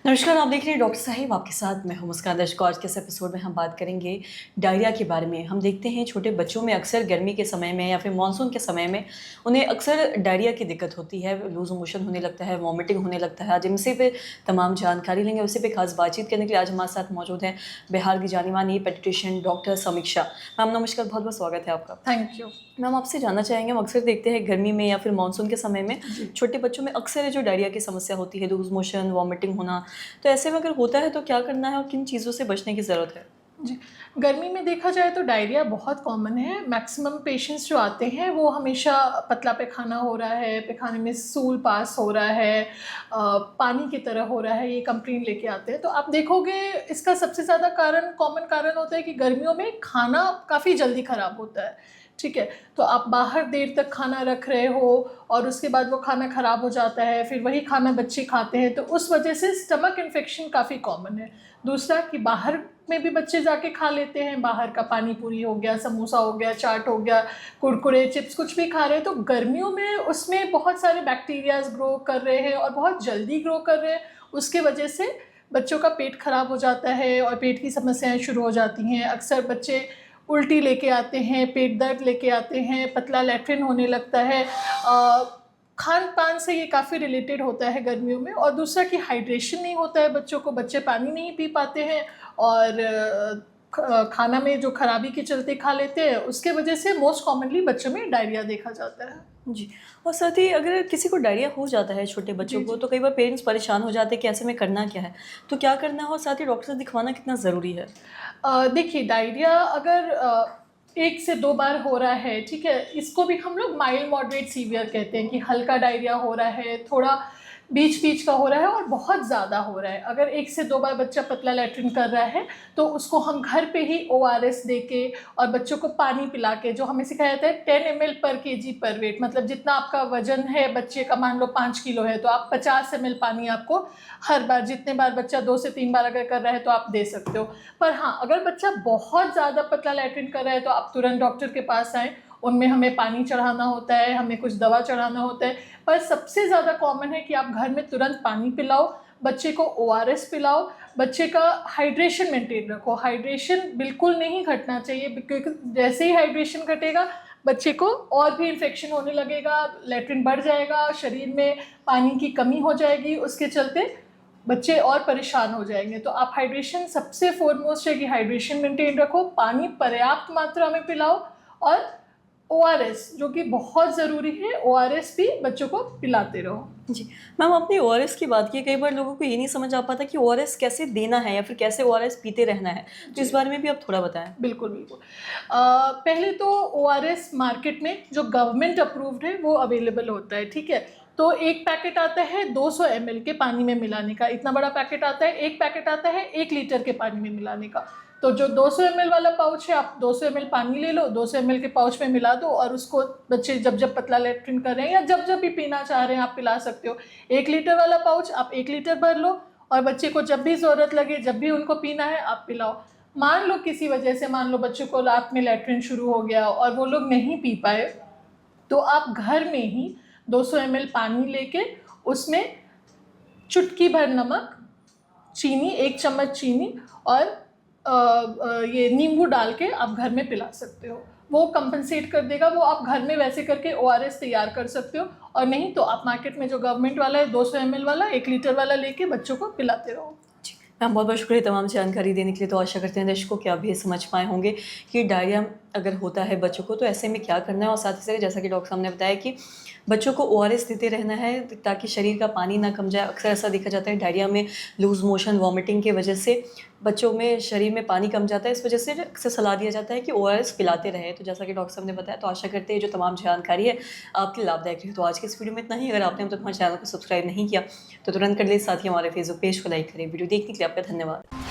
नमस्कार, आप देख रहे हैं डॉक्टर साहिब आपके साथ मैं हूं मुस्कान दर्शकों। आज के इस एपिसोड में हम बात करेंगे डायरिया के बारे में। हम देखते हैं छोटे बच्चों में अक्सर गर्मी के समय में या फिर मानसून के समय में उन्हें अक्सर डायरिया की दिक्कत होती है, लूज मोशन होने लगता है, वॉमिटिंग होने लगता है। आज इनसे पे तमाम जानकारी लेंगे, उसी पे खास बातचीत करने के लिए आज हमारे साथ मौजूद हैं बिहार की जानी मानी पेडिट्रिशियन डॉक्टर समीक्षा मैम। नमस्कार, बहुत बहुत स्वागत है आपका। थैंक यू मैम, आपसे जानना चाहेंगे, हम अक्सर देखते हैं गर्मी में या फिर मानसून के समय में छोटे बच्चों में अक्सर जो डायरिया की समस्या होती है, लूज मोशन, वॉमिटिंग होना, तो ऐसे में अगर होता है तो क्या करना है और किन चीज़ों से बचने की ज़रूरत है? जी। गर्मी में देखा जाए तो डायरिया बहुत कॉमन है। मैक्सिमम पेशेंट्स जो आते हैं वो हमेशा पतला पैखाना हो रहा है, पैखाने में स्टूल पास हो रहा है, पानी की तरह हो रहा है, ये कंप्लेन लेके आते हैं। तो आप देखोगे इसका सबसे ज़्यादा कारण, कॉमन कारण होता है कि गर्मियों में खाना काफ़ी जल्दी ख़राब होता है। ठीक है, तो आप बाहर देर तक खाना रख रहे हो और उसके बाद वो खाना ख़राब हो जाता है, फिर वही खाना बच्चे खाते हैं, तो उस वजह से स्टमक इन्फेक्शन काफ़ी कॉमन है। दूसरा कि बाहर में भी बच्चे जाके खा लेते हैं, बाहर का पानी पूरी हो गया, समोसा हो गया, चाट हो गया, कुरकुरे चिप्स कुछ भी खा रहे हैं, तो गर्मियों में उसमें बहुत सारे बैक्टीरियाज ग्रो कर रहे हैं और बहुत जल्दी ग्रो कर रहे हैं। उसके वजह से बच्चों का पेट ख़राब हो जाता है और पेट की समस्याएं शुरू हो जाती हैं। अक्सर बच्चे उल्टी लेके आते हैं, पेट दर्द लेके आते हैं, पतला लैट्रिन होने लगता है। खान पान से ये काफ़ी रिलेटेड होता है गर्मियों में। और दूसरा कि हाइड्रेशन नहीं होता है बच्चों को, बच्चे पानी नहीं पी पाते हैं और खाना में जो खराबी के चलते खा लेते हैं, उसके वजह से मोस्ट कॉमनली बच्चों में डायरिया देखा जाता है। जी। और साथ ही अगर किसी को डायरिया हो जाता है छोटे बच्चों को, तो कई बार पेरेंट्स परेशान हो जाते हैं कि ऐसे में करना क्या है, तो क्या करना है और साथ ही डॉक्टर से दिखवाना कितना ज़रूरी है? देखिए, डायरिया अगर 1 से 2 बार हो रहा है, ठीक है, इसको भी हम लोग माइल्ड मॉडरेट सीवियर कहते हैं कि हल्का डायरिया हो रहा है, थोड़ा बीच-बीच का हो रहा है और बहुत ज़्यादा हो रहा है। अगर 1 से 2 बार बच्चा पतला लैट्रिन कर रहा है, तो उसको हम घर पे ही ओआरएस देके और बच्चों को पानी पिला के, जो हमें सिखाया जाता है 10 ml पर केजी पर वेट, मतलब जितना आपका वज़न है बच्चे का, मान लो 5 किलो है, तो आप 50 ml पानी आपको हर बार, जितने बार बच्चा 2 से 3 बार अगर कर रहा है तो आप दे सकते हो। पर हाँ, अगर बच्चा बहुत ज़्यादा पतला लैट्रिन कर रहा है तो आप तुरंत डॉक्टर के पास आएँ। उनमें हमें पानी चढ़ाना होता है, हमें कुछ दवा चढ़ाना होता है। पर सबसे ज़्यादा कॉमन है कि आप घर में तुरंत पानी पिलाओ, बच्चे को ओआरएस पिलाओ, बच्चे का हाइड्रेशन मेंटेन रखो। हाइड्रेशन बिल्कुल नहीं घटना चाहिए, क्योंकि जैसे ही हाइड्रेशन घटेगा बच्चे को और भी इन्फेक्शन होने लगेगा, लैट्रिन बढ़ जाएगा, शरीर में पानी की कमी हो जाएगी, उसके चलते बच्चे और परेशान हो जाएंगे। तो आप हाइड्रेशन, सबसे फोरमोस्ट है कि हाइड्रेशन मेंटेन रखो, पानी पर्याप्त मात्रा में पिलाओ और ओआरएस, जो कि बहुत ज़रूरी है, ओआरएस भी बच्चों को पिलाते रहो। जी। मैम, आपने ओआरएस की बात की, कई बार लोगों को ये नहीं समझ आ पाता कि ओआरएस कैसे देना है या फिर कैसे ओआरएस पीते रहना है, तो इस बारे में भी आप थोड़ा बताएं। बिल्कुल, बिल्कुल। पहले तो ओआरएस मार्केट में जो गवर्नमेंट अप्रूव्ड है वो अवेलेबल होता है, ठीक है? तो एक पैकेट आता है 200 ml के पानी में मिलाने का, इतना बड़ा पैकेट आता है। एक पैकेट आता है 1 लीटर के पानी में मिलाने का। तो जो 200 ml वाला पाउच है, आप 200 ml पानी ले लो, 200 ml के पाउच में मिला दो और उसको बच्चे जब जब पतला लैट्रिन कर रहे हैं या जब जब भी पीना चाह रहे हैं आप पिला सकते हो। 1 लीटर वाला पाउच आप 1 लीटर भर लो और बच्चे को जब भी ज़रूरत लगे, जब भी उनको पीना है, आप पिलाओ। मान लो किसी वजह से, मान लो बच्चों को रात में लैट्रिन शुरू हो गया और वो लोग नहीं पी पाए, तो आप घर में ही 200 ml पानी लेके उसमें चुटकी भर नमक, चीनी, 1 चम्मच चीनी और ये नींबू डाल के आप घर में पिला सकते हो। वो कंपनसेट कर देगा। वो आप घर में वैसे करके ओआरएस तैयार कर सकते हो, और नहीं तो आप मार्केट में जो गवर्नमेंट वाला है 200 ml वाला, 1 लीटर वाला लेके बच्चों को पिलाते रहो। मैम, बहुत बहुत शुक्रिया तमाम जानकारी देने के लिए। तो आशा करते हैं दर्शकों कि आप भी समझ पाए होंगे कि डायरिया अगर होता है बच्चों को तो ऐसे में क्या करना है, और साथ ही साथ जैसा कि डॉक्टर साहब ने बताया कि बच्चों को ओआरएस देते रहना है ताकि शरीर का पानी ना कम जाए। अक्सर ऐसा देखा जाता है डायरिया में लूज मोशन, वॉमिटिंग की वजह से बच्चों में शरीर में पानी कम जाता है, इस वजह से अक्सर सलाह दिया जाता है कि ओआरएस पिलाते रहे। तो जैसा कि डॉक्टर साहब ने बताया, तो आशा करते हैं जो तमाम जानकारी है आपके लाभदायक रही। तो आज के इस वीडियो में इतना ही। अगर आपने अब तक हमारे चैनल को सब्सक्राइब नहीं किया तो तुरंत कर ले, साथ ही हमारे फेसबुक पेज को लाइक करें। वीडियो देखने के लिए आपका धन्यवाद।